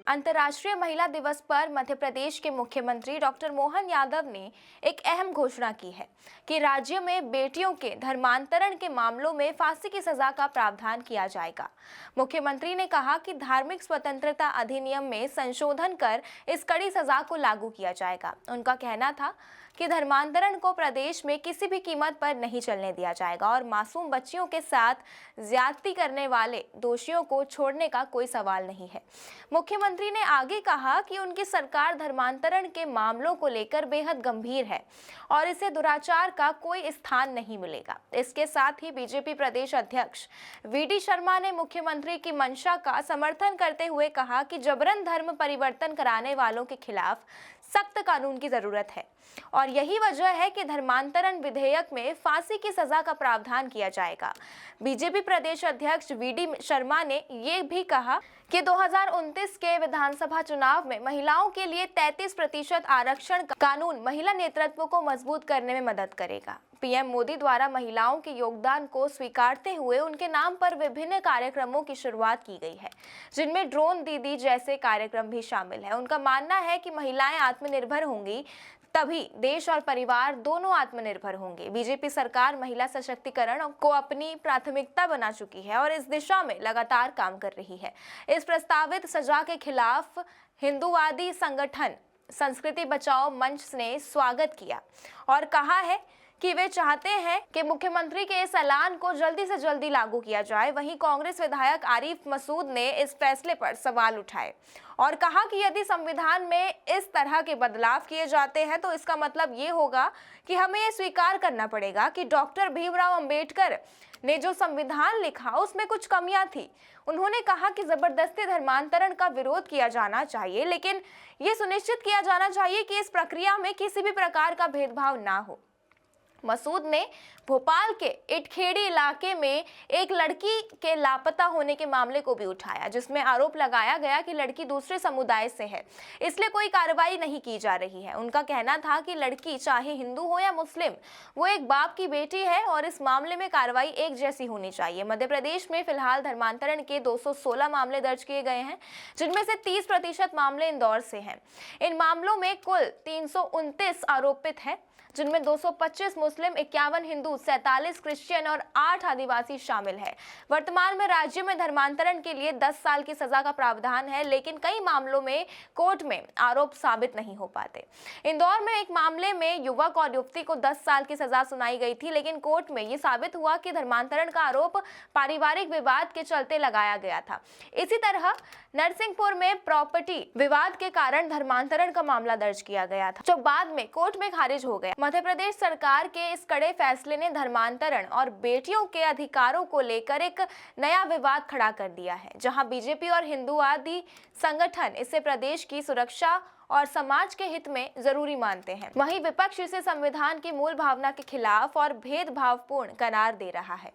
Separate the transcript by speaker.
Speaker 1: अंतर्राष्ट्रीय महिला दिवस पर मध्य प्रदेश के मुख्यमंत्री डॉक्टर मोहन यादव ने एक अहम घोषणा की है कि राज्य में बेटियों के धर्मांतरण के मामलों में फांसी की सजा का प्रावधान किया जाएगा। मुख्यमंत्री ने कहा कि धार्मिक स्वतंत्रता अधिनियम में संशोधन कर इस कड़ी सजा को लागू किया जाएगा। उनका कहना था कि धर्मांतरण को प्रदेश में किसी भी कीमत पर नहीं चलने दिया जाएगा और मासूम बच्चियों के साथ ज्यादती करने वाले दोषियों को छोड़ने का कोई सवाल नहीं है। मुख्यमंत्री ने आगे कहा कि उनकी सरकार धर्मांतरण के मामलों को लेकर बेहद गंभीर है और इसे दुराचार का कोई स्थान नहीं मिलेगा। इसके साथ ही बीजेपी प्रदेश अध्यक्ष वीडी शर्मा ने मुख्यमंत्री की मंशा का समर्थन करते हुए कहा कि जबरन धर्म परिवर्तन कराने वालों के खिलाफ सख्त कानून की जरूरत है और यही वजह है कि धर्मांतरण विधेयक में फांसी की सजा का प्रावधान किया जाएगा। बीजेपी प्रदेश अध्यक्ष वीडी शर्मा ने ये भी कहा कि 2029 के विधानसभा चुनाव में महिलाओं के लिए 33% आरक्षण का कानून महिला नेतृत्व को मजबूत करने में मदद करेगा। पीएम मोदी द्वारा महिलाओं के योगदान को स्वीकारते हुए उनके नाम पर विभिन्न कार्यक्रमों की शुरुआत की गई है, जिनमें ड्रोन दीदी जैसे कार्यक्रम भी शामिल है। उनका मानना है कि महिलाएं आत्मनिर्भर होंगी तभी देश और परिवार दोनों आत्मनिर्भर होंगे। बीजेपी सरकार महिला सशक्तिकरण को अपनी प्राथमिकता बना चुकी है और इस दिशा में लगातार काम कर रही है। इस प्रस्तावित सजा के खिलाफ हिंदूवादी संगठन संस्कृति बचाओ मंच ने स्वागत किया और कहा है कि वे चाहते हैं कि मुख्यमंत्री के इस ऐलान को जल्दी से जल्दी लागू किया जाए। वहीं कांग्रेस विधायक आरिफ मसूद ने इस फैसले पर सवाल उठाए और कहा कि यदि संविधान में इस तरह के बदलाव किए जाते हैं तो इसका मतलब ये होगा कि हमें ये स्वीकार करना पड़ेगा कि डॉक्टर भीमराव अंबेडकर ने जो संविधान लिखा उसमें कुछ कमियां थी। उन्होंने कहा कि जबरदस्ती धर्मांतरण का विरोध किया जाना चाहिए, लेकिन ये सुनिश्चित किया जाना चाहिए कि इस प्रक्रिया में किसी भी प्रकार का भेदभाव ना हो। मसूद ने भोपाल के इटखेड़ी इलाके में एक लड़की के लापता होने के मामले को भी उठाया, जिसमें आरोप लगाया गया कि लड़की दूसरे समुदाय से है, इसलिए कोई कार्रवाई नहीं की जा रही है। उनका कहना था कि लड़की चाहे हिंदू हो या मुस्लिम, वो एक बाप की बेटी है और इस मामले में कार्रवाई एक जैसी होनी चाहिए। मध्य प्रदेश में फिलहाल धर्मांतरण के 216 मामले दर्ज किए गए हैं, जिनमें से 30% मामले इंदौर से हैं। इन मामलों में कुल 329 आरोपित हैं, जिनमें 225 मुस्लिम, 51 हिंदू, 47 क्रिश्चियन और 8 आदिवासी शामिल है। वर्तमान में राज्य में धर्मांतरण के लिए 10 साल की सजा का प्रावधान है, लेकिन कई मामलों में कोर्ट में आरोप साबित नहीं हो पाते। इंदौर में एक मामले में युवक और युवती को 10 साल की सजा सुनाई गई थी, लेकिन कोर्ट में ये साबित हुआ कि धर्मांतरण का आरोप पारिवारिक विवाद के चलते लगाया गया था। इसी तरह नरसिंहपुर में प्रॉपर्टी विवाद के कारण धर्मांतरण का मामला दर्ज किया गया था, जो बाद में कोर्ट में खारिज हो गया। मध्य प्रदेश सरकार के इस कड़े फैसले ने धर्मांतरण और बेटियों के अधिकारों को लेकर एक नया विवाद खड़ा कर दिया है, जहां बीजेपी और हिंदूवादी संगठन इसे प्रदेश की सुरक्षा और समाज के हित में जरूरी मानते हैं। वहीं विपक्ष इसे संविधान की मूल भावना के खिलाफ और भेदभावपूर्ण करार दे रहा है।